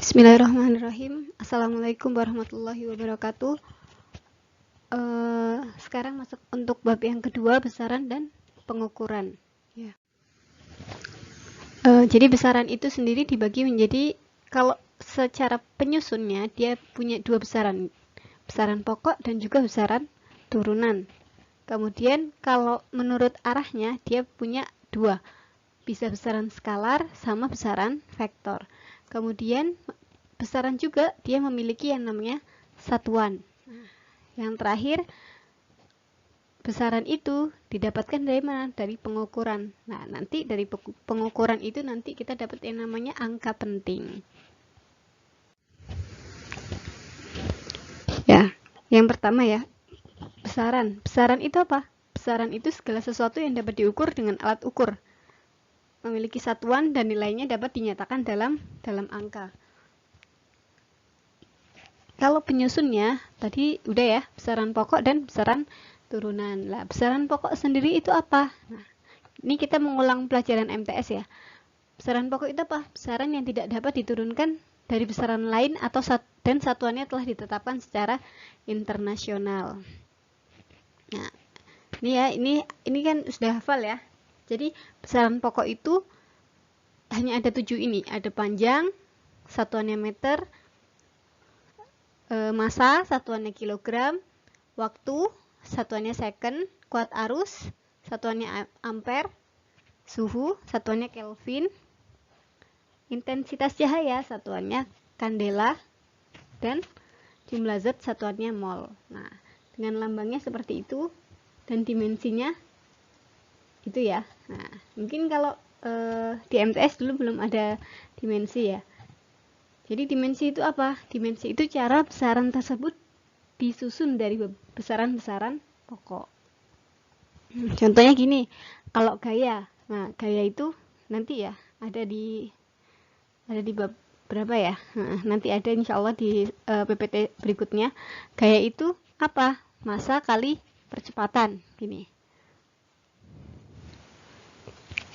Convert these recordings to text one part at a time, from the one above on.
Bismillahirrahmanirrahim. Assalamualaikum warahmatullahi wabarakatuh. Sekarang masuk untuk bab yang kedua, besaran dan pengukuran. Ya. Jadi besaran itu sendiri dibagi menjadi, kalau secara penyusunnya dia punya dua besaran, besaran pokok dan juga besaran turunan. Kemudian kalau menurut arahnya dia punya dua, bisa besaran skalar sama besaran vektor. Kemudian besaran juga dia memiliki yang namanya satuan. Yang terakhir, besaran itu didapatkan dari mana? Dari pengukuran. Nah, nanti dari pengukuran itu nanti kita dapat yang namanya angka penting. Ya, yang pertama ya, besaran. Besaran itu apa? Besaran itu segala sesuatu yang dapat diukur dengan alat ukur. Memiliki satuan dan nilainya dapat dinyatakan dalam angka. Kalau penyusunnya tadi udah ya, besaran pokok dan besaran turunan. Lah, besaran pokok sendiri itu apa? Nah, ini kita mengulang pelajaran MTS ya. Besaran pokok itu apa? Besaran yang tidak dapat diturunkan dari besaran lain atau dan satuannya telah ditetapkan secara internasional. Nah, ini ya, ini kan sudah hafal ya. Jadi besaran pokok itu hanya ada 7 ini. Ada panjang, satuannya meter, massa, satuannya kilogram, waktu, satuannya second, kuat arus, satuannya ampere, suhu, satuannya Kelvin, intensitas cahaya, satuannya kandela, dan jumlah zat, satuannya mol. Nah, dengan lambangnya seperti itu dan dimensinya itu ya. Nah, mungkin kalau di MTS dulu belum ada dimensi ya. Jadi dimensi itu apa? Dimensi itu cara besaran tersebut disusun dari besaran-besaran pokok. Contohnya gini, kalau gaya. Nah, gaya itu nanti ya ada di bab berapa ya? Nah, nanti ada insya Allah di PPT berikutnya. Gaya itu apa? Massa kali percepatan. Gini.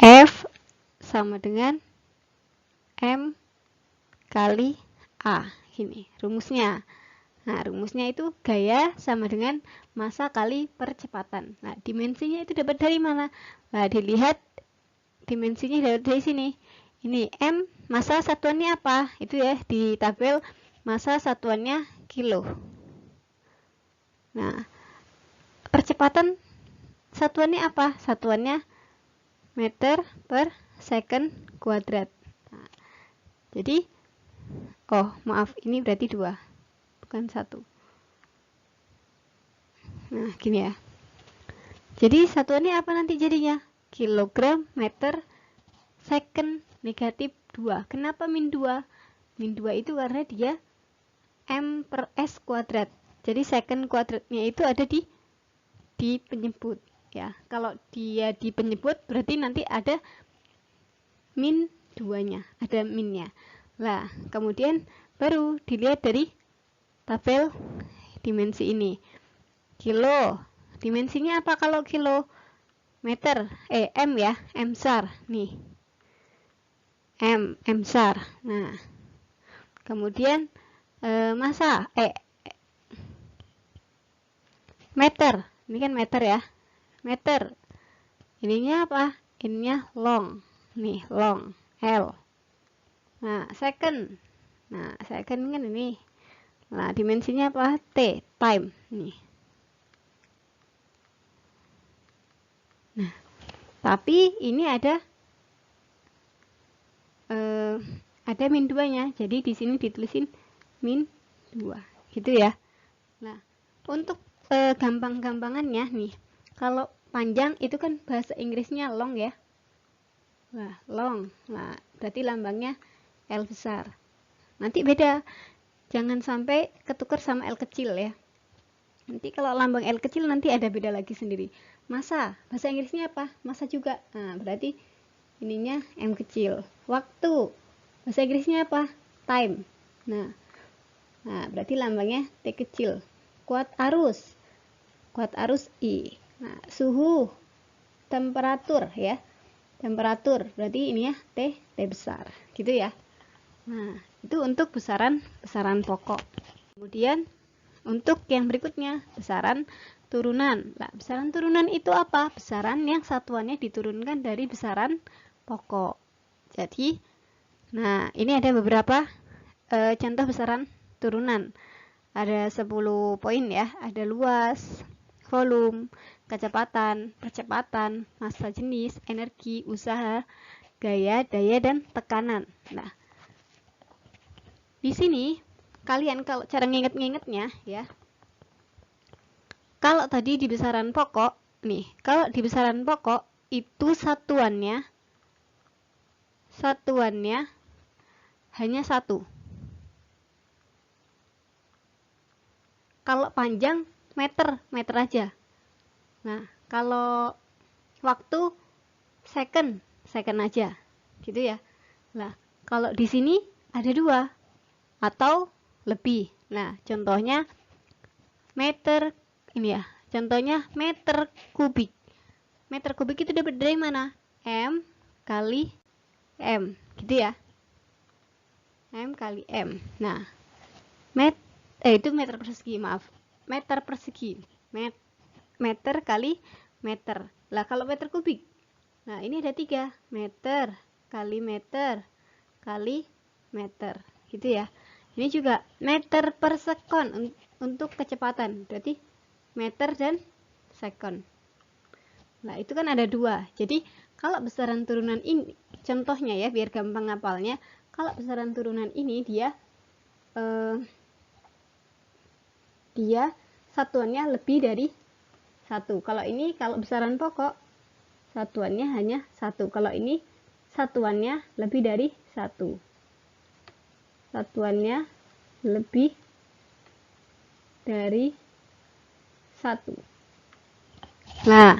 F sama dengan M kali A. Gini rumusnya. Nah, rumusnya itu gaya sama dengan massa kali percepatan. Nah, dimensinya itu dapat dari mana? Nah, dilihat dimensinya dapat dari sini. Ini M, massa satuannya apa? Itu ya, di tabel massa satuannya kilo. Nah, percepatan satuannya apa? Satuannya meter per second kuadrat. Nah, jadi, oh maaf, ini berarti 2, bukan 1. Nah, gini ya. Jadi satuannya apa nanti jadinya? Kilogram meter second negatif 2. Kenapa min 2? Min 2 itu karena dia M per S kuadrat. Jadi second kuadratnya itu ada di penyebut. Ya, kalau dia di penyebut berarti nanti ada min 2-nya, ada minnya. Lah, kemudian baru dilihat dari tabel dimensi ini. Kilo, dimensinya apa kalau kilo? Meter, M ya, M besar, nih. M besar. Nah, kemudian massa, meter, ini kan meter ya. Meter, ininya apa? Ininya long, nih long, L. Nah, second, second kan ini. Nah, dimensinya apa? T, time, nih. Nah, tapi ini ada min 2-nya. Jadi di sini ditulisin min 2. Gitu ya. Nah, untuk gampang-gampangannya nih. Kalau panjang itu kan bahasa Inggrisnya long ya. Nah, long. Nah, berarti lambangnya L besar. Nanti beda. Jangan sampai ketukar sama L kecil ya. Nanti kalau lambang L kecil nanti ada beda lagi sendiri. Massa, bahasa Inggrisnya apa? Massa juga. Nah, berarti ininya M kecil. Waktu, bahasa Inggrisnya apa? Time. Nah, berarti lambangnya T kecil. Kuat arus I. Nah, suhu, temperatur ya. Temperatur, berarti ini ya T besar. Gitu ya. Nah, itu untuk besaran pokok. Kemudian untuk yang berikutnya, besaran turunan. Nah, besaran turunan itu apa? Besaran yang satuannya diturunkan dari besaran pokok. Jadi, nah, ini ada beberapa contoh besaran turunan. Ada 10 poin ya. Ada luas, volume, kecepatan, percepatan, massa jenis, energi, usaha, gaya, daya, dan tekanan. Nah, di sini kalian kalau cara nginget-ngingetnya ya, kalau tadi di besaran pokok nih, kalau di besaran pokok itu satuannya hanya satu. Kalau panjang meter aja. Nah, kalau waktu second aja, gitu ya. Nah, kalau di sini ada dua atau lebih. Nah, contohnya meter ini ya. Contohnya meter kubik. Meter kubik itu dapat dari mana? M kali M, gitu ya. M kali M. Nah, itu meter persegi, maaf. Meter persegi. Meter kali meter. Lah, kalau meter kubik. Nah, ini ada 3. Meter kali meter kali meter. Gitu ya. Ini juga meter per sekon untuk kecepatan. Berarti meter dan sekon. Nah, itu kan ada 2. Jadi, kalau besaran turunan ini, contohnya ya, biar gampang ngapalnya. Kalau besaran turunan ini dia satuannya lebih dari 1. Kalau ini, kalau besaran pokok, satuannya hanya 1. Kalau ini, satuannya lebih dari 1. Satuannya lebih dari 1. Nah,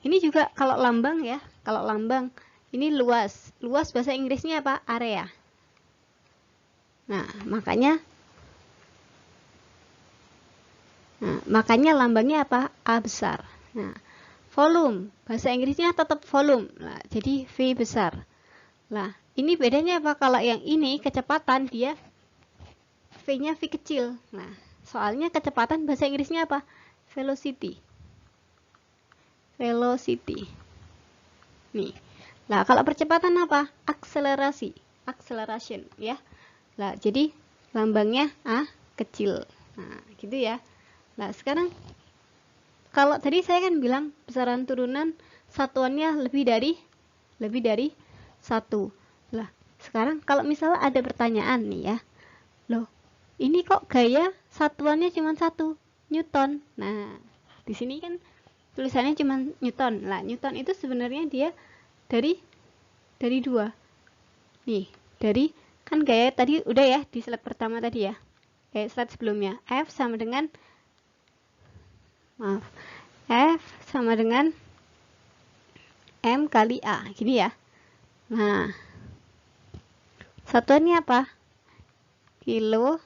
ini juga kalau lambang ya. Kalau lambang, ini luas. Luas bahasa Inggrisnya apa? Area. Nah, makanya lambangnya apa? A besar. Nah, volume, bahasa Inggrisnya tetap volume. Nah, jadi V besar. Nah, ini bedanya apa? Kalau yang ini kecepatan, dia V-nya V kecil. Nah, soalnya kecepatan bahasa Inggrisnya apa? Velocity. Velocity. Nih. Nah, kalau percepatan apa? Akselerasi. Acceleration ya. Nah, jadi lambangnya A kecil. Nah, gitu ya. Nah, sekarang kalau tadi saya kan bilang besaran turunan satuannya lebih dari 1. Lah, sekarang kalau misalnya ada pertanyaan nih ya. Loh, ini kok gaya satuannya cuma 1, Newton. Nah, di sini kan tulisannya cuma Newton. Lah, Newton itu sebenarnya dia dari 2. Nih, dari kan gaya tadi udah ya di slide pertama tadi ya. Slide sebelumnya. F sama dengan M kali A, gini ya. Nah, satuannya apa? Kilo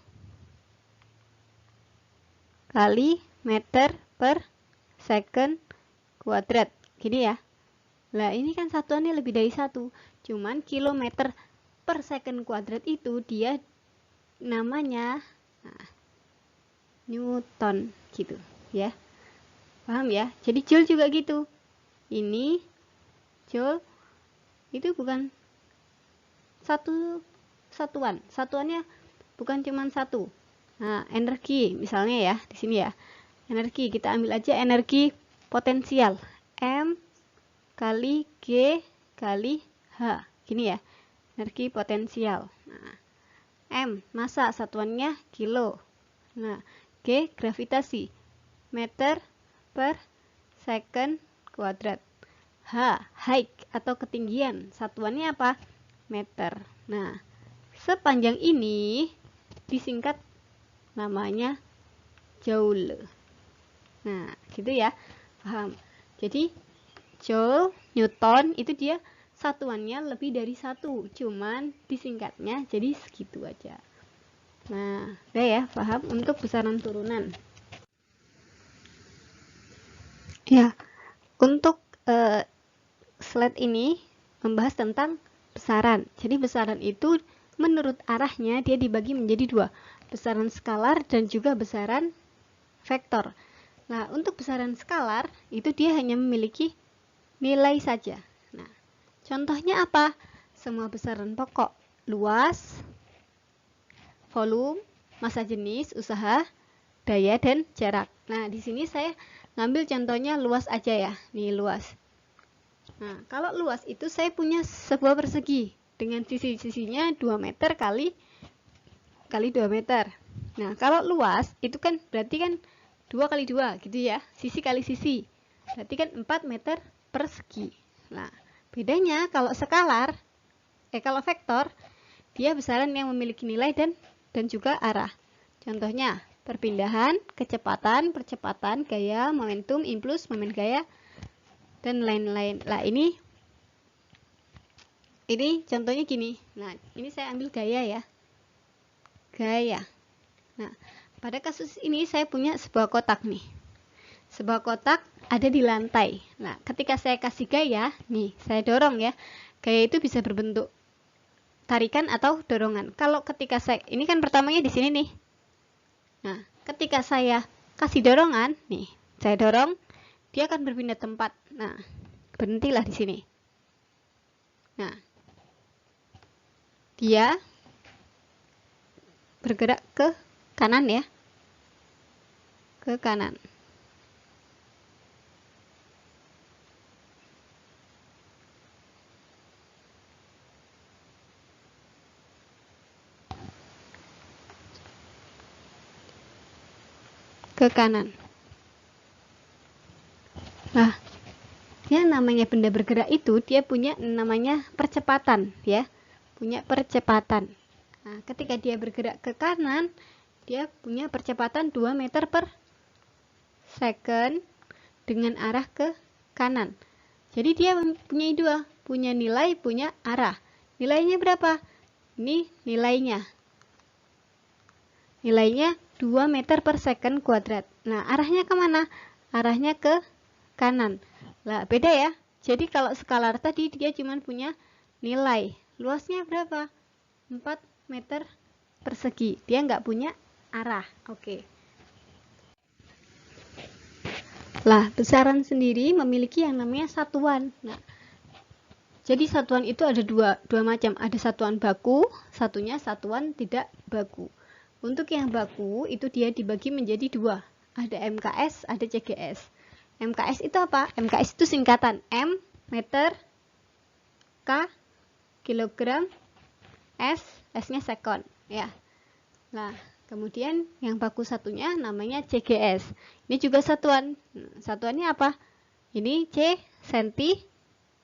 kali meter per second kuadrat, gini ya. Nah, ini kan satuannya lebih dari 1. Cuman kilometer per second kuadrat itu dia namanya Newton, gitu ya. Paham ya? Jadi joule juga gitu. Ini joule itu bukan satuannya bukan cuma 1. Nah, energi misalnya ya di sini ya. Energi kita ambil aja energi potensial, M kali G kali H, gini ya. Energi potensial. Nah, M massa, satuannya kilo. Nah, G gravitasi, meter per second kuadrat. H height atau ketinggian, satuannya apa? Meter. Nah, sepanjang ini disingkat namanya joule. Nah, gitu ya. Paham? Jadi joule, Newton itu dia satuannya lebih dari 1, cuman disingkatnya jadi segitu aja. Nah, udah ya, paham untuk besaran turunan. Ya, untuk slide ini membahas tentang besaran. Jadi besaran itu menurut arahnya dia dibagi menjadi dua, besaran skalar dan juga besaran vektor. Nah, untuk besaran skalar itu dia hanya memiliki nilai saja. Nah, contohnya apa? Semua besaran pokok, luas, volume, massa jenis, usaha, daya, dan jarak. Nah, di sini saya ngambil contohnya luas aja ya. Nih, luas. Nah, kalau luas itu saya punya sebuah persegi dengan sisi-sisinya 2 meter kali 2 meter. Nah, kalau luas itu kan berarti kan 2 kali 2 gitu ya, sisi kali sisi. Berarti kan 4 meter persegi. Nah, bedanya kalau skalar, kalau vektor, dia besaran yang memiliki nilai dan juga arah. Contohnya, perpindahan, kecepatan, percepatan, gaya, momentum, impuls, momen gaya, dan lain-lain. Nah, ini contohnya gini. Nah, ini saya ambil gaya ya. Gaya. Nah, pada kasus ini saya punya sebuah kotak nih. Sebuah kotak ada di lantai. Nah, ketika saya kasih gaya, nih, saya dorong ya. Gaya itu bisa berbentuk tarikan atau dorongan. Kalau ketika ini kan pertamanya di sini nih. Nah, ketika saya kasih dorongan, nih, saya dorong, dia akan berpindah tempat. Nah, berhentilah di sini. Nah, dia bergerak ke kanan ya. Ke kanan. Ke kanan. Nah, yang namanya benda bergerak itu dia punya namanya percepatan ya. Punya percepatan. Nah, ketika dia bergerak ke kanan, dia punya percepatan 2 meter per second dengan arah ke kanan. Jadi dia punya dua, punya nilai, punya arah. Nilainya berapa? Ini nilainya. Nilainya 2 meter per second kuadrat. Nah, arahnya kemana? Arahnya ke kanan. Lah, beda ya. Jadi kalau skalar tadi dia cuma punya nilai. Luasnya berapa? 4 meter persegi. Dia nggak punya arah. Oke. Lah, besaran sendiri memiliki yang namanya satuan. Nah, jadi satuan itu ada dua macam. Ada satuan baku, satunya satuan tidak baku. Untuk yang baku itu dia dibagi menjadi dua. Ada MKS, ada CGS. MKS itu apa? MKS itu singkatan M, meter, K, kilogram, S-nya second. Ya. Nah, kemudian yang baku satunya namanya CGS. Ini juga satuan. Satuannya apa? Ini C, senti,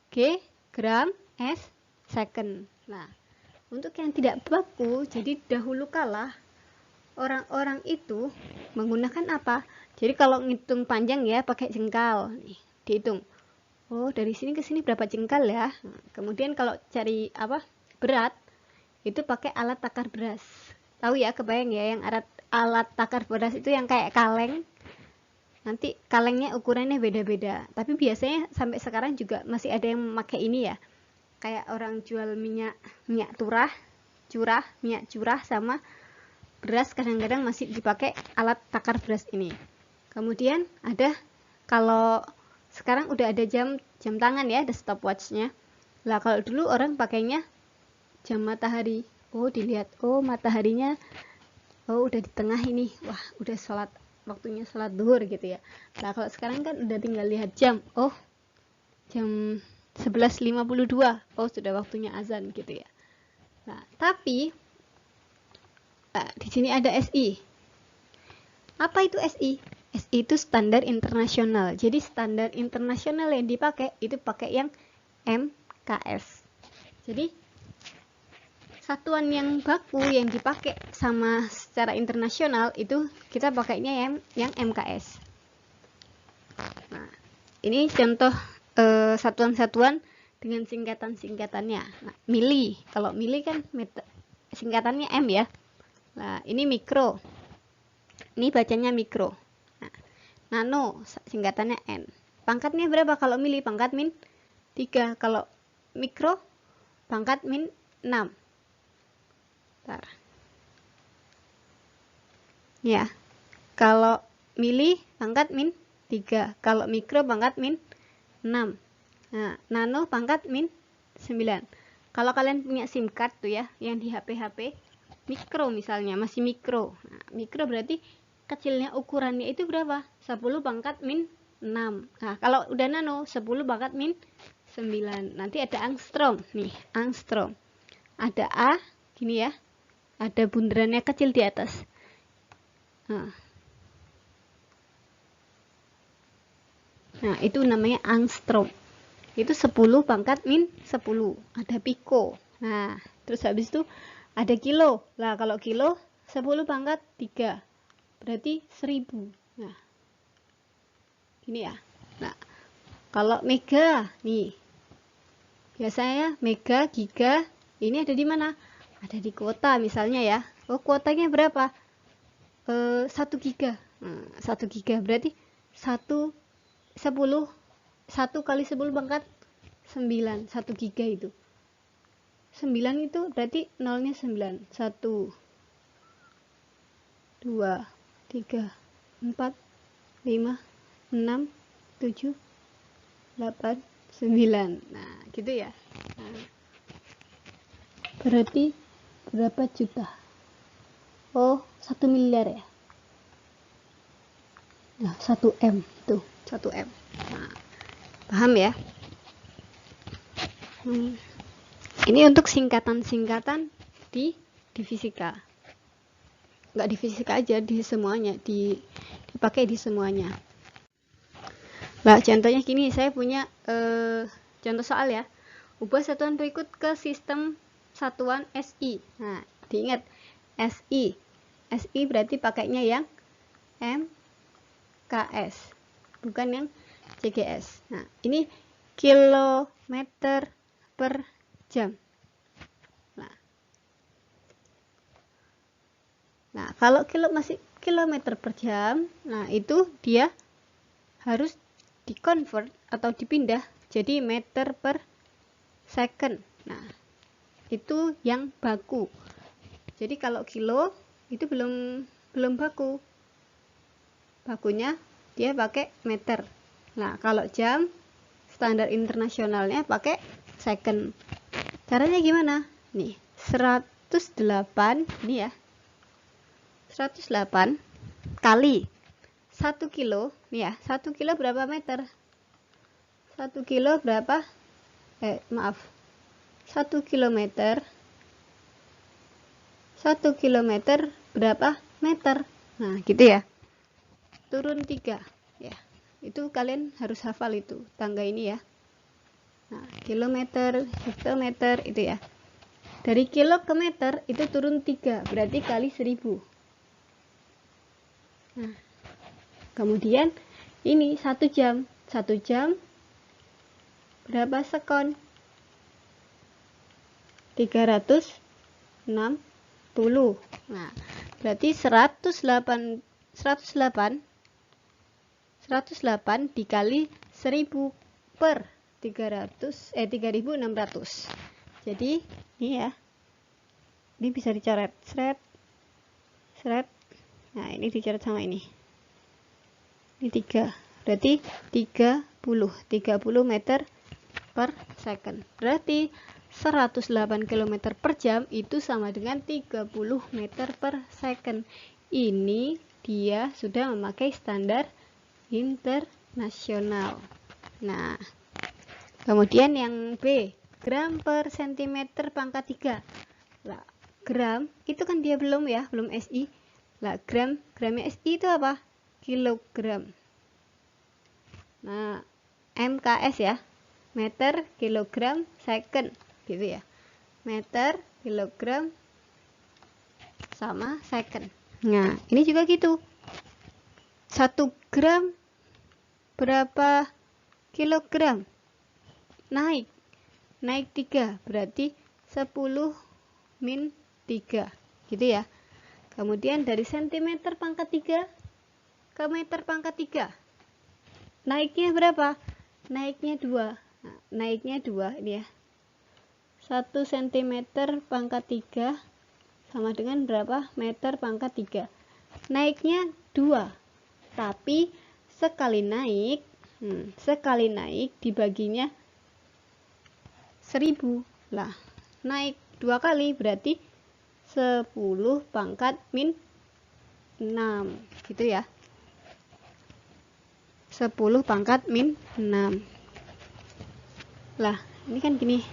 G, gram, S, second. Nah, untuk yang tidak baku, jadi dahulu kala orang-orang itu menggunakan apa? Jadi kalau ngitung panjang ya pakai jengkal. Nih, dihitung. Oh, dari sini ke sini berapa jengkal ya? Nah, kemudian kalau cari apa? Berat, itu pakai alat takar beras. Tahu ya, kebayang ya yang alat takar beras itu yang kayak kaleng. Nanti kalengnya ukurannya beda-beda. Tapi biasanya sampai sekarang juga masih ada yang memakai ini ya. Kayak orang jual minyak curah, minyak curah sama beras kadang-kadang masih dipakai alat takar beras ini. Kemudian ada, kalau sekarang udah ada jam tangan ya, ada stopwatchnya. Lah kalau dulu orang pakainya jam matahari. Oh, dilihat, oh mataharinya, oh udah di tengah ini, wah udah waktunya sholat duhur gitu ya. Nah kalau sekarang kan udah tinggal lihat jam, oh jam 11.52, oh sudah waktunya azan gitu ya. Nah tapi di sini ada SI. Apa itu SI? SI itu standar internasional. Jadi standar internasional yang dipakai itu pakai yang MKS. Jadi satuan yang baku yang dipakai sama secara internasional itu kita pakainya yang MKS. Nah, ini contoh satuan-satuan dengan singkatan-singkatannya. Nah, mili, kalau mili kan singkatannya M ya. Nah, ini mikro. Ini bacanya mikro. Nah, nano singkatannya N. Pangkatnya berapa kalau mili? Pangkat min 3. Kalau mikro pangkat min 6. Bentar. Ya, kalau mili pangkat min 3, kalau mikro pangkat min 6. Nah, nano pangkat min 9. Kalau kalian punya SIM card tuh ya, yang di HP mikro misalnya, masih mikro. Nah, mikro berarti kecilnya ukurannya itu berapa? 10 pangkat min 6. Nah, kalau udah nano 10 pangkat min 9. Nanti ada angstrom nih, angstrom. Ada A gini ya. Ada bundarannya kecil di atas. Nah, itu namanya angstrom. Itu 10 pangkat min 10. Ada piko. Nah, terus habis itu ada kilo. Nah, kalau kilo 10 pangkat 3. Berarti 1000. Nah, gini ya. Nah, kalau mega nih. Biasanya mega, giga, ini ada di mana? Ada di kuota misalnya ya. Oh, kuotanya berapa? 1 giga. 1 giga berarti 10 1 kali 10 pangkat 9, 1 giga itu 9 itu berarti nolnya 9. 1 2 3 4 5 6 7 8 9. Nah gitu ya. Berarti berapa juta? Oh, 1 miliar ya. Nah, 1 M tuh, 1 M. Nah, paham ya? Ini untuk singkatan-singkatan di fisika. Nggak di fisika aja, di semuanya, dipakai di semuanya. Nah, contohnya gini, saya punya contoh soal ya. Ubah satuan berikut ke sistem satuan SI. Nah, diingat SI. SI berarti pakainya yang MKS, bukan yang CGS. Nah, ini kilometer per jam. Nah, kalau masih kilometer per jam, nah itu dia harus di-convert atau dipindah jadi meter per second. Nah, itu yang baku. Jadi kalau kilo itu belum baku. Bakunya dia pakai meter. Nah, kalau jam standar internasionalnya pakai second. Caranya gimana? Nih, 108 ini ya. 108 kali 1 kilo nih ya. 1 kilo berapa meter? 1 kilo berapa? 1 kilometer 1 kilometer berapa meter? Nah, gitu ya. Turun 3 ya. Itu kalian harus hafal itu tangga ini ya. Nah, kilometer, hektometer itu ya. Dari kilo ke meter itu turun 3, berarti kali 1000. Nah, kemudian ini 1 jam. 1 jam berapa sekon? 360. Nah, berarti 108 dikali 1000 per 3600. Jadi ini ya, ini bisa dicoret seret. Nah, ini dicoret sama ini 3, berarti 30 meter per second. Berarti 108 km per jam itu sama dengan 30 meter per second. Ini dia sudah memakai standar internasional. Nah, kemudian yang B, gram per centimeter pangkat 3. Lah, gram itu kan dia belum ya, belum SI. Lah, gramnya SI itu apa? Kilogram. Nah, MKS ya, meter, kilogram, second gitu ya. Meter, kilogram sama second. Nah, ini juga gitu. 1 gram berapa kilogram? Naik 3, berarti 10 min 3 gitu ya. Kemudian dari sentimeter pangkat 3 ke meter pangkat 3, naiknya berapa? Naiknya 2. Nah, naiknya 2 ini ya. 1 cm pangkat 3 sama dengan berapa? Meter pangkat 3. Naiknya 2. Tapi sekali naik dibaginya 1000. Lah, naik 2 kali berarti 10 pangkat min 6. Gitu ya. 10 pangkat min 6. Lah, ini kan gini.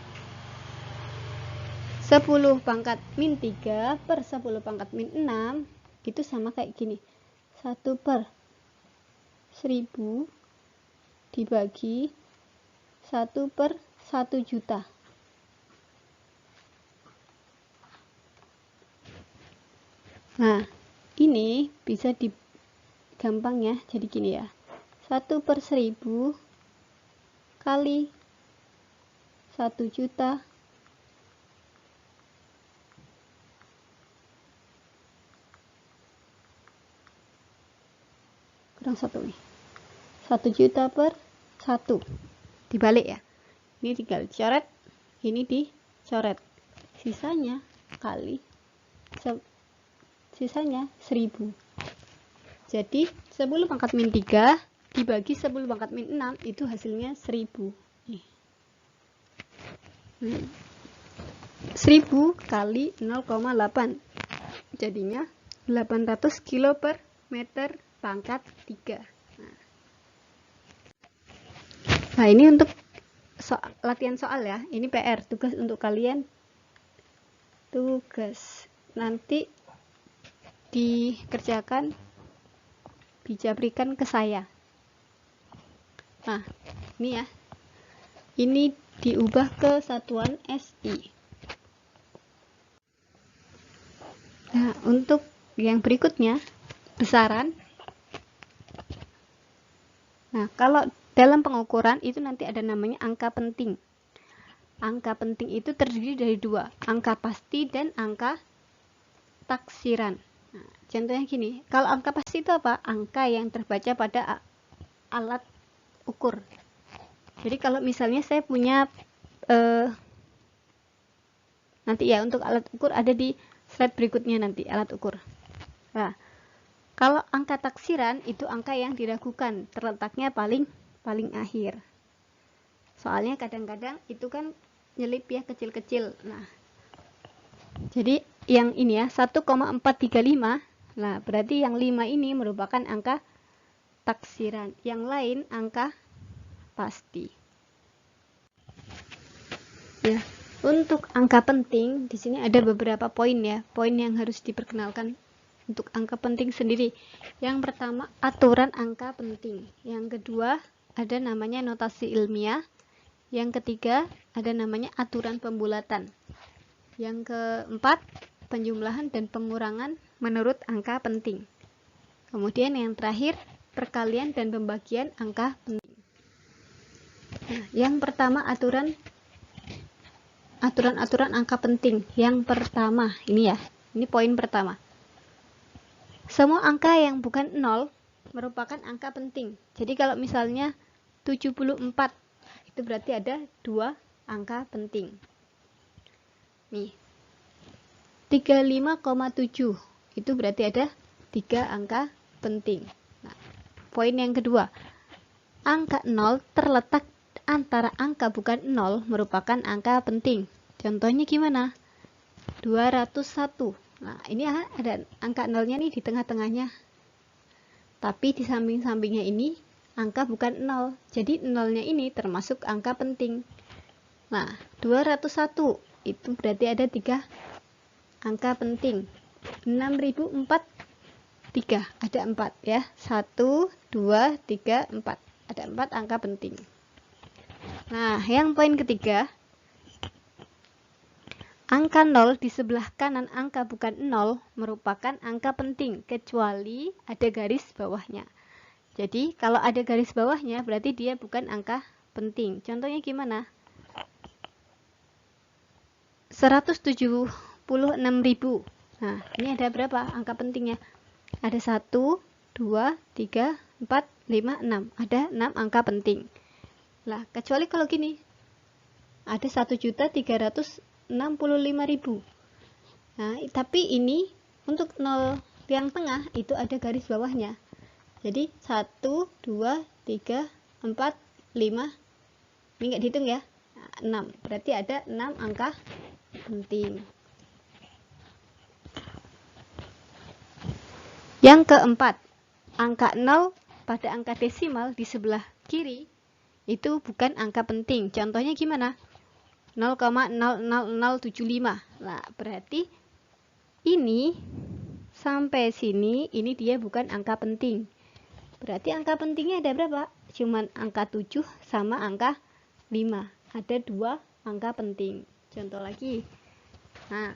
10 pangkat min 3 per 10 pangkat min 6 itu sama kayak gini. 1 per 1000 dibagi 1 per 1 juta. Nah, ini bisa gampang ya, jadi gini ya. 1 per 1000 kali 1 juta kurang 1 nih. 1 juta per 1. Dibalik ya. Ini tinggal dicoret, ini dicoret. Sisanya kali sisanya 1000. Jadi 10 pangkat min 3 dibagi 10 pangkat min 6 itu hasilnya 1000. 1000 kali 0,8 jadinya 800 kilo per meter pangkat 3. Nah, ini untuk latihan soal ya. Ini PR, tugas untuk kalian. Tugas nanti dikerjakan, dijabrikan ke saya. Nah, ini ya. Ini diubah ke satuan SI. Nah, untuk yang berikutnya, besaran. Nah, kalau dalam pengukuran itu nanti ada namanya angka penting. Angka penting itu terdiri dari 2, angka pasti dan angka taksiran. Nah, contohnya gini, kalau angka pasti itu apa? Angka yang terbaca pada alat ukur. Jadi kalau misalnya saya punya nanti ya untuk alat ukur ada di slide berikutnya nanti alat ukur. Nah, kalau angka taksiran itu angka yang diragukan, terletaknya paling akhir. Soalnya kadang-kadang itu kan nyelip ya kecil-kecil. Nah, jadi yang ini ya 1,435. Nah, berarti yang 5 ini merupakan angka taksiran, yang lain angka pasti. Ya, untuk angka penting di sini ada beberapa poin ya, poin yang harus diperkenalkan untuk angka penting sendiri. Yang pertama, aturan angka penting. Yang kedua, ada namanya notasi ilmiah. Yang ketiga, ada namanya aturan pembulatan. Yang keempat, penjumlahan dan pengurangan menurut angka penting. Kemudian yang terakhir, perkalian dan pembagian angka penting. Nah, yang pertama aturan angka penting. Yang pertama, ini ya, ini poin pertama. Semua angka yang bukan 0 merupakan angka penting. Jadi kalau misalnya 74, itu berarti ada 2 angka penting. Nih, 35,7 itu berarti ada 3 angka penting. Nah, poin yang kedua, angka 0 terletak antara angka bukan 0 merupakan angka penting. Contohnya gimana? 201. Nah, ini ada angka 0-nya nih di tengah-tengahnya. Tapi di samping-sampingnya ini angka bukan 0. Jadi 0-nya ini termasuk angka penting. Nah, 201 itu berarti ada 3 angka penting. 6004 3, ada 4 ya. 1, 2, 3, 4. Ada 4 angka penting. Nah, yang poin ketiga, angka 0 di sebelah kanan angka bukan 0 merupakan angka penting kecuali ada garis bawahnya. Jadi kalau ada garis bawahnya berarti dia bukan angka penting. Contohnya gimana? 176.000. Nah, ini ada berapa angka pentingnya? Ada 1, 2, 3, 4, 5, 6. Ada 6 angka penting. Lah, kecuali kalau gini. Ada 1.365.000. Nah, tapi ini untuk 0 yang tengah itu ada garis bawahnya. Jadi 1, 2, 3, 4, 5. Ini nggak dihitung ya. Nah, 6. Berarti ada 6 angka penting. Yang keempat, angka 0 pada angka desimal di sebelah kiri itu bukan angka penting. Contohnya gimana? 0,00075. Nah, berarti ini sampai sini, ini dia bukan angka penting. Berarti angka pentingnya ada berapa? Cuman angka 7 sama angka 5. Ada 2 angka penting. Contoh lagi. Nah,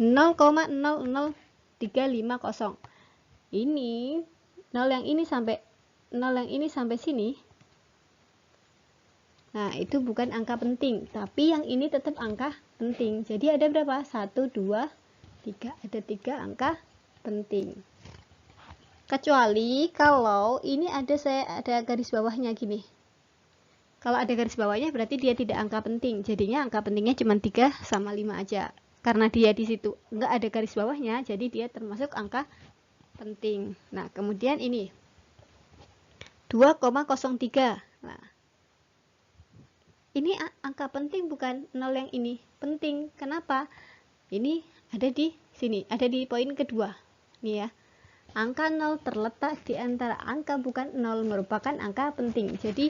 0,00350. Ini 0 yang ini sampai sini. Nah, itu bukan angka penting, tapi yang ini tetap angka penting. Jadi ada berapa? 1, 2, 3. Ada 3 angka penting. Kecuali kalau ini ada garis bawahnya gini. Kalau ada garis bawahnya berarti dia tidak angka penting. Jadinya angka pentingnya cuma 3 sama 5 aja. Karena dia di situ nggak ada garis bawahnya, jadi dia termasuk angka penting. Nah, kemudian ini 2,03. Nah, ini angka penting bukan? 0 yang ini penting. Kenapa? Ini ada di sini, ada di poin kedua. Nih ya. Angka 0 terletak di antara angka bukan 0 merupakan angka penting. Jadi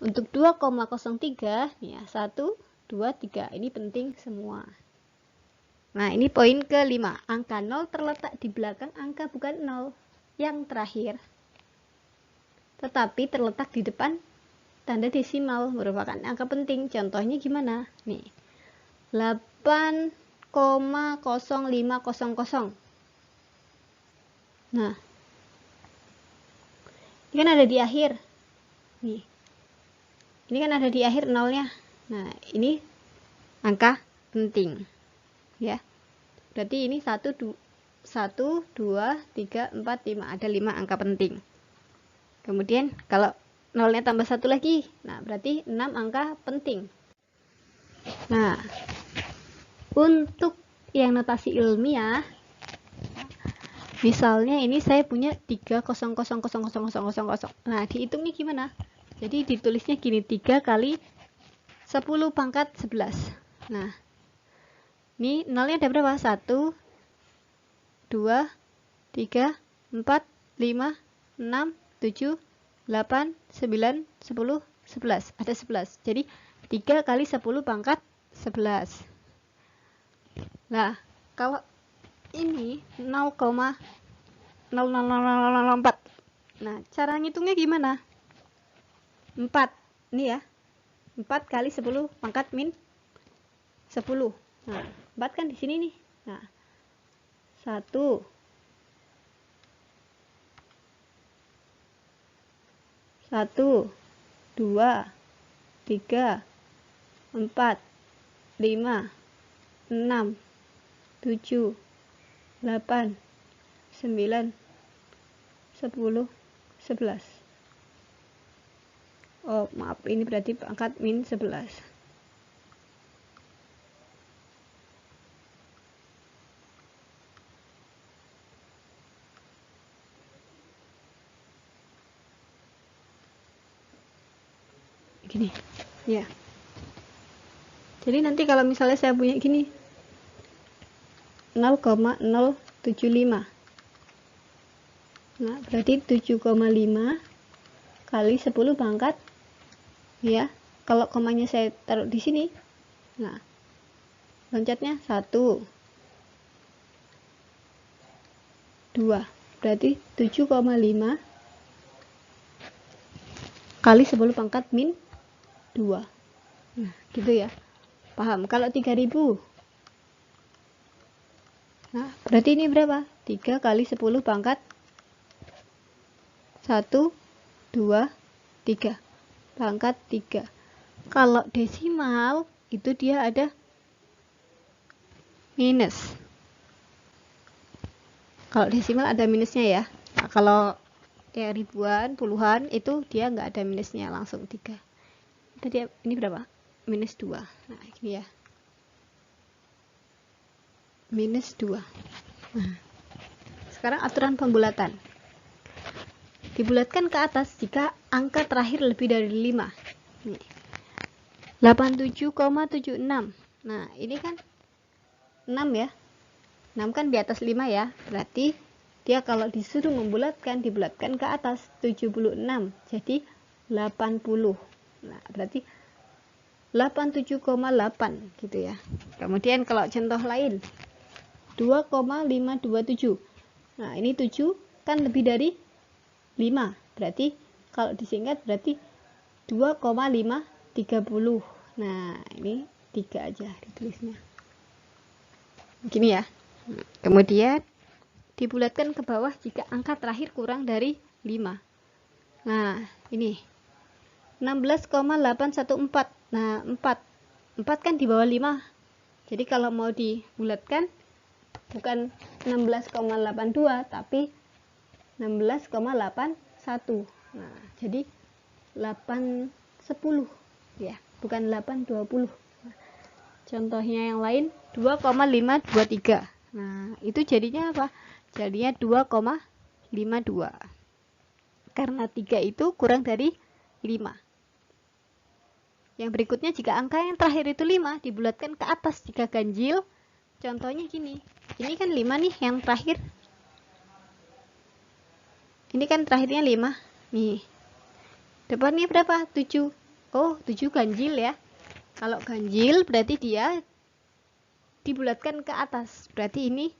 untuk 2,03 nih ya, 1, 2, 3 ini penting semua. Nah, ini poin kelima. Angka 0 terletak di belakang angka bukan 0 yang terakhir, tetapi terletak di depan tanda desimal merupakan angka penting. Contohnya gimana? Nih. 8,0500. Nah, ini kan ada di akhir. Nih. Ini kan ada di akhir nolnya. Nah, ini angka penting. Ya. Berarti ini 1, 2, 3, 4, 5. Ada 5 angka penting. Kemudian kalau nolnya tambah 1 lagi. Nah, berarti 6 angka penting. Nah, untuk yang notasi ilmiah, misalnya ini saya punya 3,000,000. Nah, dihitungnya gimana? Jadi ditulisnya gini, 3 kali 10 pangkat 11. Nah, ini nolnya ada berapa? 1, 2, 3, 4, 5, 6, 7, 8, 9, 10, 11. Ada 11. Jadi 3 kali 10 pangkat 11. Nah, kalau ini 0,00004. Nah, cara ngitungnya gimana? 4. Ini ya. 4 kali 10 pangkat min 10. Nah, 4 kan di sini nih. Nah, 1, 2, 3, 4, 5, 6, 7, 8, 9, 10, 11. Oh, maaf, ini berarti pangkat min 11. Gini, ya. Jadi nanti kalau misalnya saya punya gini, 0,075. Nah, berarti 7,5 kali 10 pangkat, ya. Kalau komanya saya taruh di sini, nah, loncatnya 1, 2, berarti 7,5 kali 10 pangkat min 2. Nah, gitu ya. Paham? Kalau 3000, nah, berarti ini berapa? 3 kali 10 pangkat 1, 2, 3 pangkat 3. Kalau desimal itu dia ada minus. Kalau desimal ada minusnya ya. Nah, kalau ya ribuan, puluhan itu dia nggak ada minusnya, langsung 3. Tadi ini berapa? Minus 2. Nah, ini ya. minus 2. Nah, sekarang aturan pembulatan. Dibulatkan ke atas jika angka terakhir lebih dari 5. Nih. 87,76. Nah, ini kan 6 ya. 6 kan di atas 5 ya. Berarti dia kalau disuruh membulatkan, dibulatkan ke atas 76. Jadi 80. Nah, berarti 87,8 gitu ya. Kemudian kalau contoh lain 2,527. Nah, ini 7 kan lebih dari 5. Berarti kalau disingkat berarti 2,530. Nah, ini 3 aja ditulisnya. Begini ya. Kemudian dibulatkan ke bawah jika angka terakhir kurang dari 5. Nah, ini 16,814. Nah, 4 kan di bawah 5. Jadi kalau mau dibulatkan bukan 16,82 tapi 16,81. Nah, jadi 810 ya, bukan 820. Nah, contohnya yang lain 2,523. Nah, itu jadinya apa? Jadinya 2,52. Karena 3 itu kurang dari 5. Yang berikutnya jika angka yang terakhir itu 5 dibulatkan ke atas jika ganjil. Contohnya gini. Ini kan 5 nih yang terakhir. Ini kan terakhirnya 5. Nih. Depannya berapa? 7. Oh, 7 ganjil ya. Kalau ganjil berarti dia dibulatkan ke atas. Berarti ini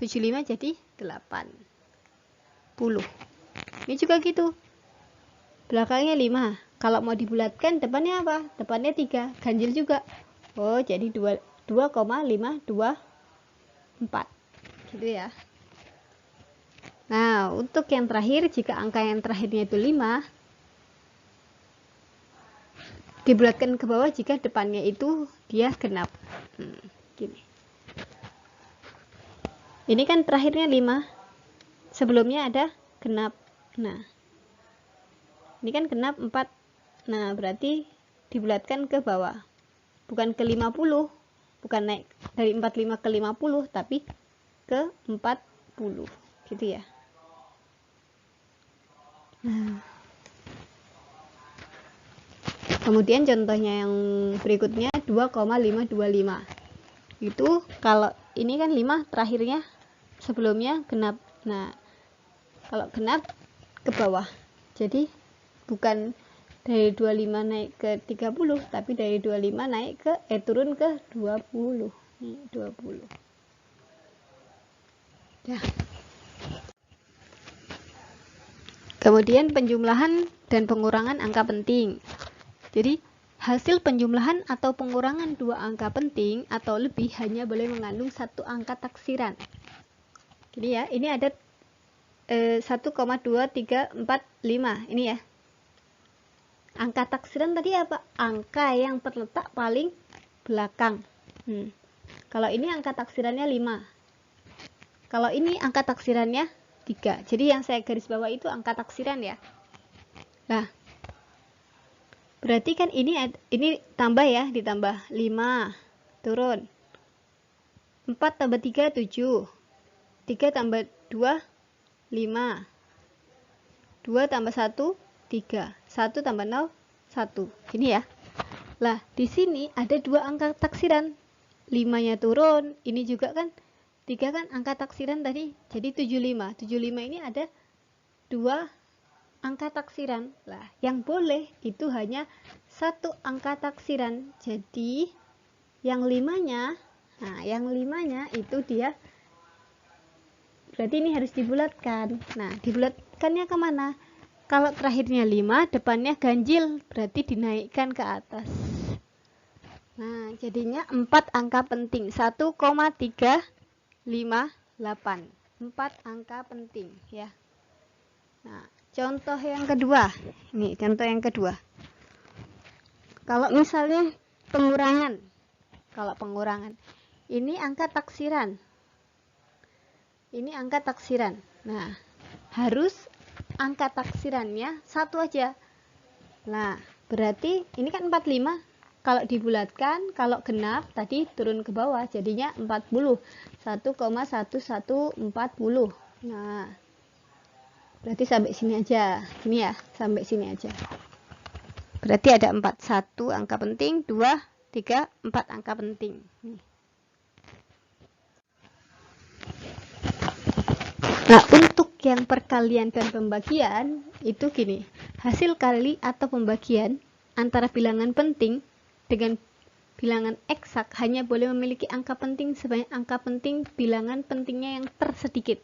75 jadi 80. Ini juga gitu. Belakangnya 5. Kalau mau dibulatkan depannya apa? Depannya 3. Ganjil juga. Oh, jadi 2,524. Gitu ya. Nah, untuk yang terakhir, jika angka yang terakhirnya itu 5, dibulatkan ke bawah jika depannya itu dia genap. Gini. Ini kan terakhirnya 5. Sebelumnya ada genap. Nah, ini kan genap 4. Nah, berarti dibulatkan ke bawah. Bukan ke 50. Bukan naik dari 45 ke 50, tapi ke 40. Gitu ya. Nah. Kemudian contohnya yang berikutnya 2,525. Itu kalau ini kan 5 terakhirnya sebelumnya genap. Nah, kalau genap ke bawah. Jadi bukan dari 25 naik ke 30, tapi dari 25 naik ke turun ke 20. Nih, 20. Ya. Kemudian penjumlahan dan pengurangan angka penting. Jadi hasil penjumlahan atau pengurangan dua angka penting atau lebih hanya boleh mengandung satu angka taksiran. Jadi ya, ini ada 1,2345 ini ya. Angka taksiran tadi apa? Angka yang terletak paling belakang. Kalau ini angka taksirannya 5. Kalau ini angka taksirannya 3. Jadi yang saya garis bawah itu angka taksiran ya. Nah, berarti kan ini tambah ya, ditambah 5, turun. 4 tambah 3, 7. 3 tambah 2, 5. 2 tambah 1, 3. 1 tambah 0, 1. Ini ya. Lah, di sini ada dua angka taksiran. 5-nya turun, ini juga kan 3 kan angka taksiran tadi. Jadi 75. 75 ini ada dua angka taksiran. Lah, yang boleh itu hanya satu angka taksiran. Jadi yang 5-nya, nah yang 5-nya itu dia berarti ini harus dibulatkan. Nah, dibulatkannya kemana? Kalau terakhirnya 5, depannya ganjil, berarti dinaikkan ke atas. Nah, jadinya 4 angka penting. 1,358. 4 angka penting ya. Nah, contoh yang kedua. Ini contoh yang kedua. Kalau misalnya pengurangan. Kalau pengurangan. Ini angka taksiran. Ini angka taksiran. Nah, harus angka taksirannya satu aja. Nah, berarti ini kan 45. Kalau dibulatkan, kalau genap tadi turun ke bawah jadinya 40. 1,1140. Nah, berarti sampai sini aja. Ini ya, sampai sini aja. Berarti ada 4. 1 angka penting, 2, 3, 4 angka penting. Nih. Nah, untuk yang perkalian dan pembagian itu gini, hasil kali atau pembagian antara bilangan penting dengan bilangan eksak hanya boleh memiliki angka penting sebanyak angka penting bilangan pentingnya yang tersedikit.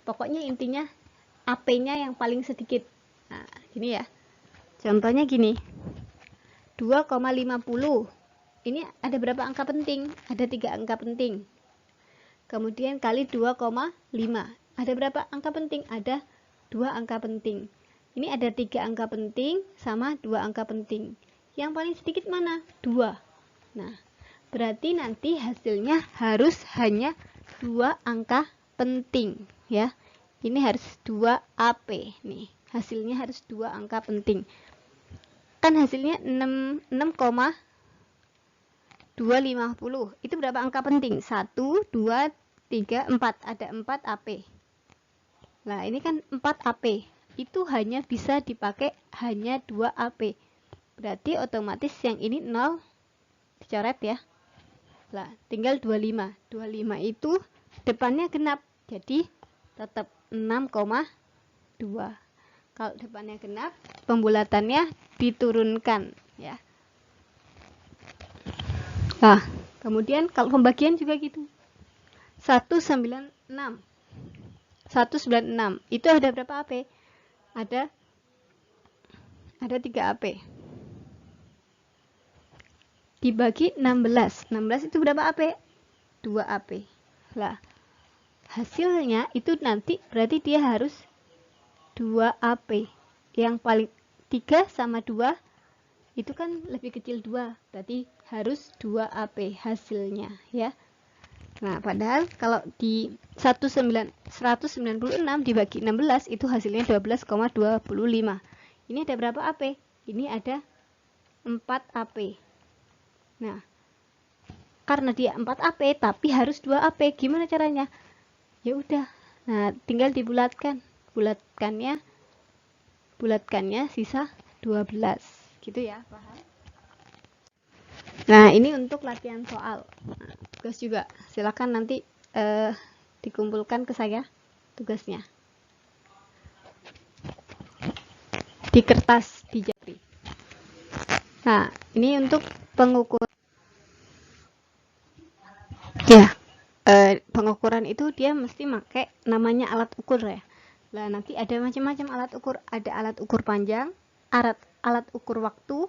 Pokoknya intinya AP-nya yang paling sedikit. Nah, gini ya. Contohnya gini. 2,50. Ini ada berapa angka penting? Ada 3 angka penting. Kemudian kali 2,5. Ada berapa angka penting? Ada 2 angka penting. Ini ada 3 angka penting sama 2 angka penting. Yang paling sedikit mana? 2. Nah, berarti nanti hasilnya harus hanya 2 angka penting ya. Ini harus 2 AP nih. Hasilnya harus 2 angka penting. Kan hasilnya 6,250. Itu berapa angka penting? 1, 2, 3, 4. Ada 4 AP. Nah, ini kan 4 AP. Itu hanya bisa dipakai hanya 2 AP. Berarti otomatis yang ini 0 dicoret ya. Nah, tinggal 25. 25 itu depannya genap. Jadi tetap 6,2. Kalau depannya genap, pembulatannya diturunkan ya. Nah, kemudian kalau pembagian juga gitu. 196. 196 itu ada berapa AP? Ada 3 AP. Dibagi 16. 16 itu berapa AP? 2 AP. Lah, hasilnya itu nanti berarti dia harus 2 AP. Yang paling 3 sama 2 itu kan lebih kecil 2. Berarti harus 2 AP hasilnya ya. Nah, padahal kalau di 196 dibagi 16 itu hasilnya 12,25. Ini ada berapa AP? Ini ada 4 AP. Nah, karena dia 4 AP tapi harus 2 AP, gimana caranya? Ya udah. Nah, tinggal dibulatkan. Bulatkannya sisa 12. Gitu ya, paham? Nah, ini untuk latihan soal. Nah, tugas juga. Silakan nanti dikumpulkan ke saya tugasnya. Di kertas, di jari. Nah, ini untuk pengukuran. Ya, pengukuran itu dia mesti pakai namanya alat ukur ya. Nah, nanti ada macam-macam alat ukur. Ada alat ukur panjang, alat ukur waktu,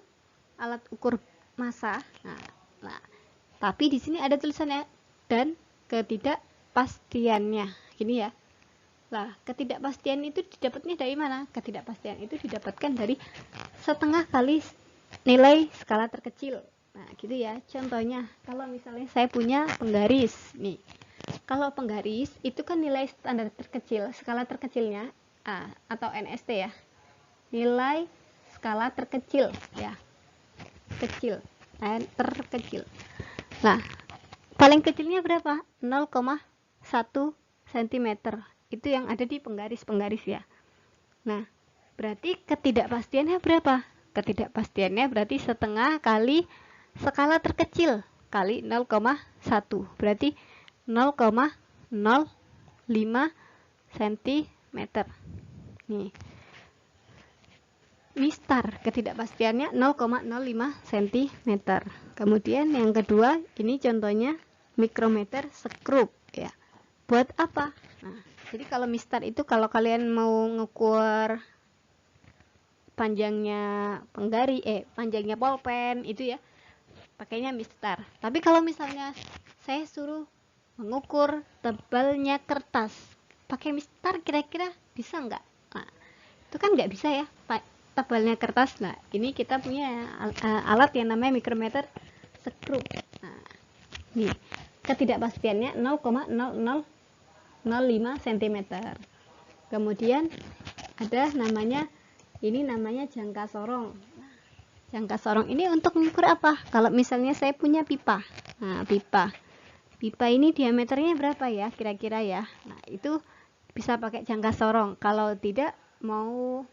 alat ukur massa. Nah, tapi di sini ada tulisannya dan ketidakpastiannya. Gini ya. Nah, ketidakpastian itu didapatnya dari mana? Ketidakpastian itu didapatkan dari setengah kali nilai skala terkecil. Nah, gitu ya. Contohnya, kalau misalnya saya punya penggaris nih. Kalau penggaris itu kan nilai standar terkecil, skala terkecilnya atau NST ya. Nilai skala terkecil ya. Kecil, terkecil. Nah, paling kecilnya berapa? 0,1 cm. Itu yang ada di penggaris-penggaris ya. Nah, berarti ketidakpastiannya berapa? Ketidakpastiannya berarti setengah kali skala terkecil kali 0,1. Berarti 0,05 cm. Nih. Mistar, ketidakpastiannya 0,05 cm. Kemudian yang kedua, ini contohnya mikrometer skrup ya. Buat apa? Nah, jadi kalau mistar itu kalau kalian mau ngukur panjangnya panjangnya pulpen itu ya, pakainya mistar. Tapi kalau misalnya saya suruh mengukur tebalnya kertas, pakai mistar kira-kira bisa nggak? Nah, itu kan nggak bisa ya, tebalnya kertas. Nah, ini kita punya alat yang namanya mikrometer skrup. Nah, nih ketidakpastiannya 0,0005 cm. Kemudian ada namanya jangka sorong. Nah, Jangka sorong ini untuk mengukur apa? Kalau misalnya saya punya pipa. Nah, pipa ini diameternya berapa ya kira-kira ya? Nah, itu bisa pakai jangka sorong. Kalau tidak mau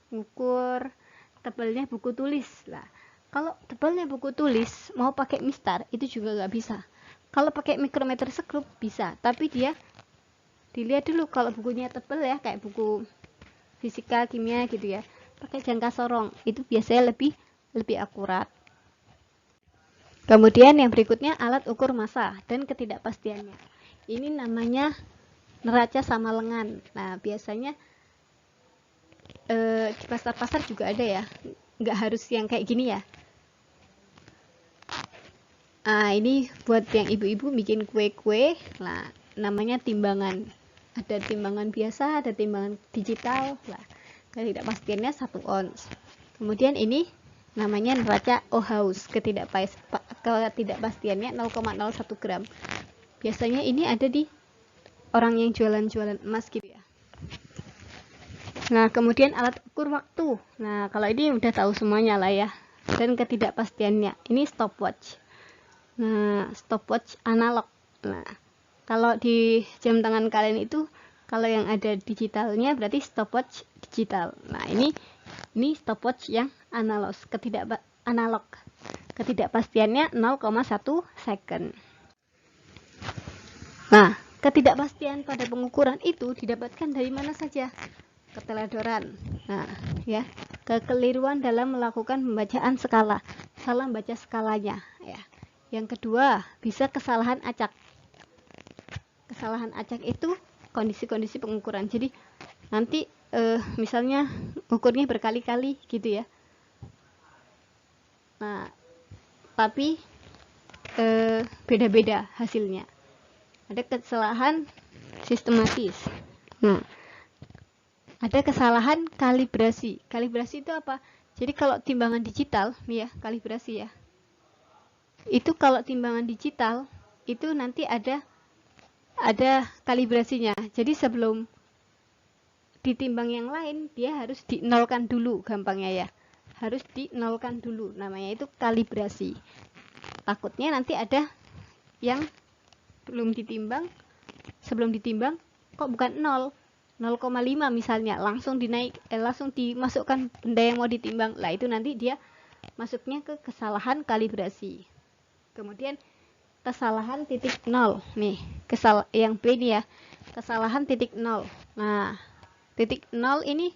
mengukur tebalnya buku tulis lah. Kalau tebalnya buku tulis mau pakai mistar itu juga nggak bisa. Kalau pakai mikrometer sekrup bisa, tapi dia dilihat dulu kalau bukunya tebal ya, kayak buku fisika, kimia gitu ya. Pakai jangka sorong itu biasanya lebih akurat. Kemudian yang berikutnya alat ukur massa dan ketidakpastiannya. Ini namanya neraca sama lengan. Nah, biasanya di pasar-pasar juga ada ya, nggak harus yang kayak gini ya. Nah, ini buat yang ibu-ibu bikin kue-kue. Nah, namanya timbangan. Ada timbangan biasa, ada timbangan digital. Nah, ketidakpastiannya 1 ons. Kemudian ini namanya neraca Ohaus. Ketidakpastiannya 0,01 gram. Biasanya ini ada di orang yang jualan-jualan emas gitu ya. Nah, kemudian alat ukur waktu. Nah, kalau ini udah tahu semuanya lah ya. Dan ketidakpastiannya. Ini stopwatch. Nah, stopwatch analog. Nah, kalau di jam tangan kalian itu, kalau yang ada digitalnya berarti stopwatch digital. Nah, ini stopwatch yang analog. Ketidakpastiannya 0,1 second. Nah, ketidakpastian pada pengukuran itu didapatkan dari mana saja? Keteledoran. Nah, ya, kekeliruan dalam melakukan pembacaan skala, salah membaca skalanya ya. Yang kedua, bisa kesalahan acak. Kesalahan acak itu kondisi-kondisi pengukuran. Jadi nanti misalnya ukurnya berkali-kali gitu ya. Nah, tapi beda-beda hasilnya. Ada kesalahan sistematis. Nah, ada kesalahan kalibrasi. Kalibrasi itu apa? Jadi kalau timbangan digital nih ya, kalibrasi ya. Itu kalau timbangan digital itu nanti ada kalibrasinya. Jadi sebelum ditimbang yang lain, dia harus dinolkan dulu, gampangnya ya. Harus dinolkan dulu, namanya itu kalibrasi. Takutnya nanti ada yang belum ditimbang, sebelum ditimbang kok bukan 0,5 misalnya, langsung dimasukkan benda yang mau ditimbang. Lah itu nanti dia masuknya ke kesalahan kalibrasi. Kemudian kesalahan titik 0 nih, yang B ini ya, kesalahan titik 0. Nah, titik 0 ini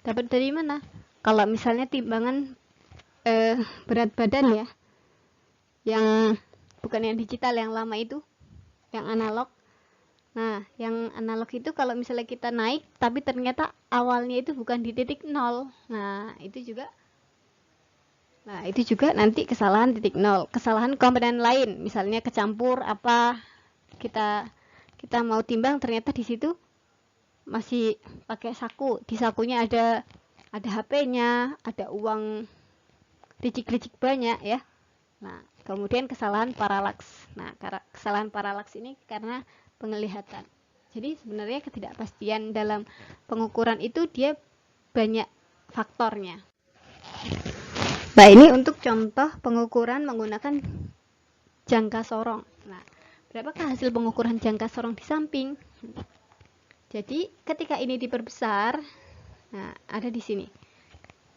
dapat dari mana? Kalau misalnya timbangan berat badan ya, yang bukan yang digital, yang lama itu, yang analog. Nah, yang analog itu kalau misalnya kita naik tapi ternyata awalnya itu bukan di titik 0. Nah, itu juga nanti kesalahan titik 0. Kesalahan komponen lain, misalnya kecampur apa, kita mau timbang ternyata di situ masih pakai saku. Di sakunya ada HP-nya, ada uang licik-licik banyak ya. Nah, kemudian kesalahan paralaks. Nah, kesalahan paralaks ini karena penglihatan. Jadi sebenarnya ketidakpastian dalam pengukuran itu dia banyak faktornya. Nah, ini untuk contoh pengukuran menggunakan jangka sorong. Nah, berapakah hasil pengukuran jangka sorong di samping? Jadi ketika ini diperbesar, nah ada di sini.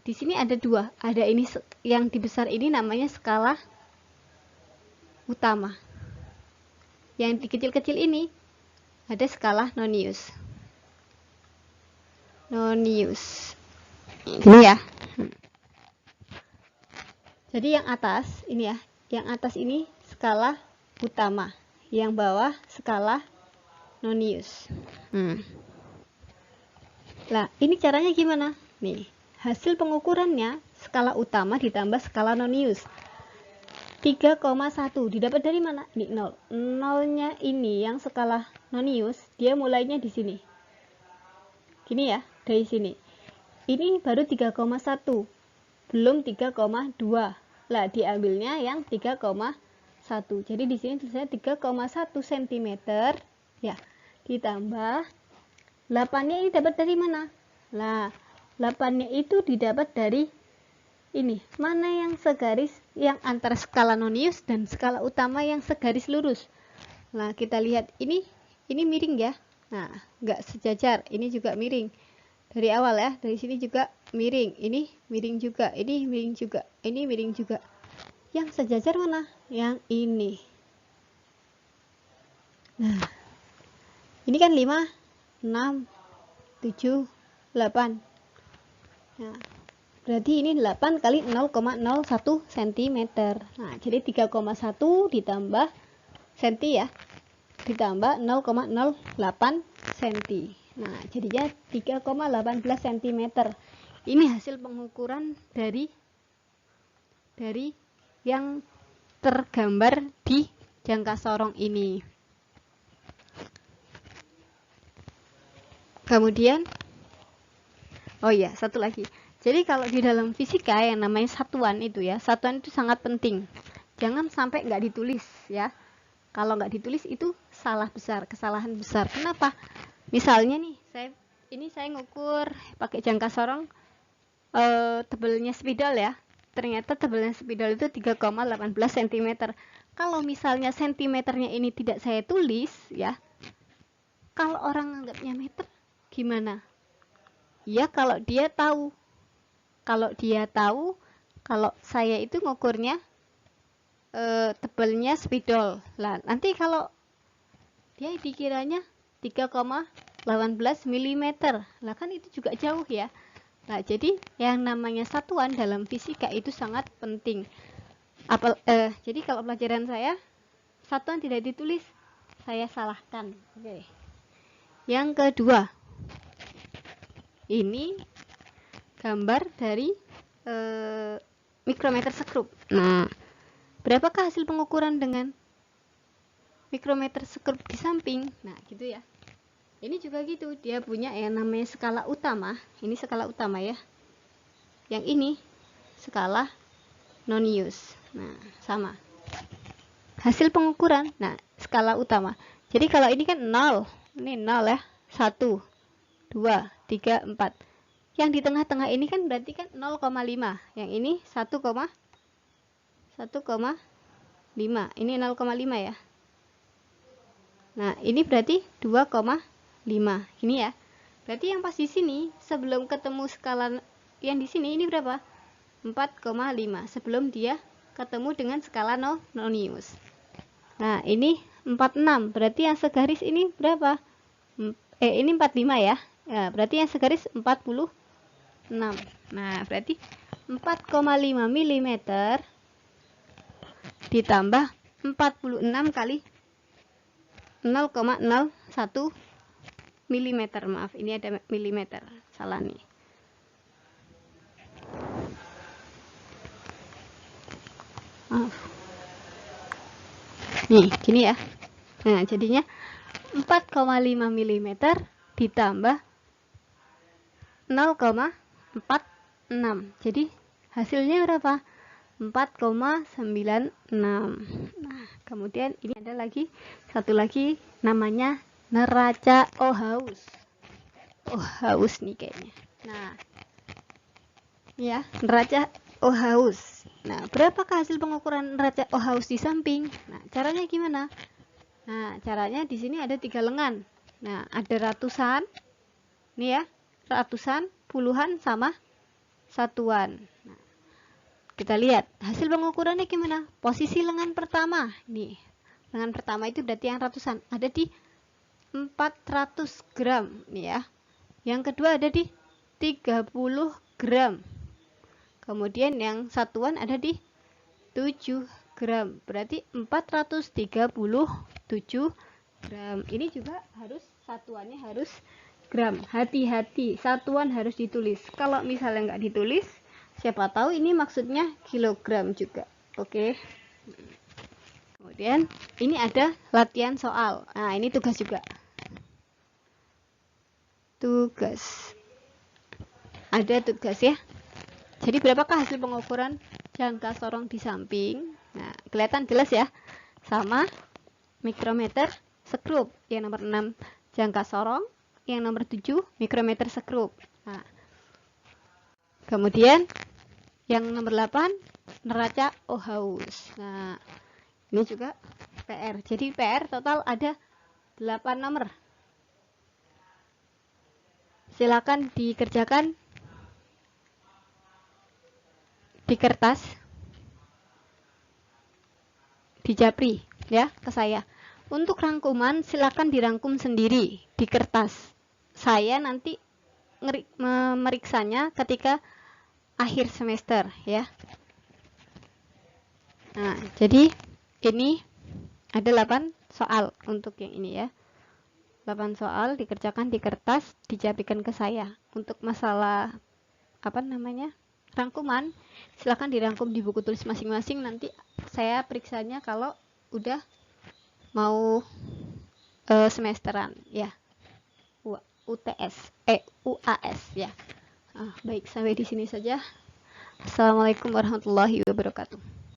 Di sini ada dua. Ada ini yang dibesar ini namanya skala utama. Yang dikecil-kecil ini ada skala nonius. Ini ya. Jadi yang atas ini ya, yang atas ini skala utama, yang bawah skala nonius. Nah, ini caranya gimana? Nih, hasil pengukurannya skala utama ditambah skala nonius. 3,1 didapat dari mana? Ini 0. Nolnya ini yang skala nonius, dia mulainya di sini. Gini ya, dari sini. Ini baru 3,1. Belum 3,2. Lah, diambilnya yang 3,1. Jadi di sini tulisannya 3,1 cm ya. Ditambah 8-nya ini dapat dari mana? Nah, 8-nya itu didapat dari ini mana yang segaris, yang antara skala nonius dan skala utama yang segaris lurus. Nah, kita lihat ini miring ya. Nah, nggak sejajar, ini juga miring. Dari awal ya, dari sini juga miring, ini miring juga, ini miring juga, ini miring juga. Yang sejajar mana? Yang ini. Nah, ini kan 5, 6, 7, 8. Nah, berarti ini 8 kali 0,01 cm. Nah, jadi 3,1 ditambah cm ya, ditambah 0,08 cm. Nah, jadinya 3,18 cm. Ini hasil pengukuran dari yang tergambar di jangka sorong ini. Kemudian, oh iya, satu lagi. Jadi kalau di dalam fisika yang namanya satuan itu ya, satuan itu sangat penting. Jangan sampai nggak ditulis ya. Kalau nggak ditulis itu salah besar, kesalahan besar. Kenapa? Misalnya nih, saya ngukur pakai jangka sorong tebalnya spidol ya. Ternyata tebalnya spidol itu 3,18 cm. Kalau misalnya sentimeternya ini tidak saya tulis ya, kalau orang anggapnya meter gimana? Ya kalau dia tahu. Kalau saya itu ngukurnya tebalnya spidol. Lah, nanti kalau dia dikiranya 3,18 mm. Lah kan itu juga jauh ya. Nah, jadi yang namanya satuan dalam fisika itu sangat penting. Jadi kalau pelajaran saya satuan tidak ditulis, saya salahkan. Oke. Yang kedua, ini gambar dari mikrometer sekrup. Nah, berapakah hasil pengukuran dengan mikrometer sekrup di samping? Nah, gitu ya. Ini juga gitu, dia punya yang namanya skala utama. Ini skala utama ya. Yang ini skala nonius. Nah, sama. Hasil pengukuran, nah, skala utama. Jadi kalau ini kan 0. Ini 0 ya. 1, 2, 3, 4. Yang di tengah-tengah ini kan berarti kan 0,5. Yang ini 1,5. Ini 0,5 ya. Nah, ini berarti 2,5. Ini ya. Berarti yang pas di sini sebelum ketemu skala yang di sini ini berapa? 4,5 sebelum dia ketemu dengan skala nonius. Nah, ini 46. Berarti yang segaris ini berapa? Ini 45 ya. Ya, berarti yang segaris 46. Nah, berarti 4,5 mm ditambah 46 kali 0,01 mm. Maaf, ini ada milimeter. Salah nih. Maaf. Nih, gini ya. Nah, jadinya 4,5 mm ditambah 0,46. Jadi hasilnya berapa? 4,96. Nah, kemudian ini ada lagi satu lagi namanya neraca Ohaus. Ohaus nih kayaknya. Nah, ya, neraca Ohaus. Nah, berapakah hasil pengukuran neraca Ohaus di samping? Nah, caranya gimana? Nah, caranya di sini ada 3 lengan. Nah, ada ratusan. Nih ya, ratusan, puluhan sama satuan. Nah, kita lihat hasil pengukurannya gimana. Posisi lengan pertama nih, lengan pertama itu berarti yang ratusan ada di 400 gram nih ya. Yang kedua ada di 30 gram. Kemudian yang satuan ada di 7 gram. Berarti 437 gram. Ini juga harus satuannya harus gram. Hati-hati, satuan harus ditulis. Kalau misalnya nggak ditulis, siapa tahu ini maksudnya kilogram juga. Oke. Kemudian ini ada latihan soal. Nah, ini tugas juga. Tugas. Ada tugas ya. Jadi berapakah hasil pengukuran jangka sorong di samping? Nah, kelihatan jelas ya. Sama mikrometer sekrup. Yang nomor 6 jangka sorong, yang nomor 7 mikrometer sekrup. Nah, kemudian Yang nomor 8, neraca haus. Nah, ini juga PR. Jadi PR total ada 8 nomor. Silakan dikerjakan di kertas, di japri ya ke saya. Untuk rangkuman silakan dirangkum sendiri di kertas. Saya nanti memeriksanya ketika akhir semester ya. Nah, jadi ini ada 8 soal untuk yang ini ya. 8 soal dikerjakan di kertas, dijapikan ke saya. Untuk masalah rangkuman, silakan dirangkum di buku tulis masing-masing. Nanti saya periksanya kalau udah mau semesteran ya. UAS ya. Baik, sampai di sini saja. Assalamualaikum warahmatullahi wabarakatuh.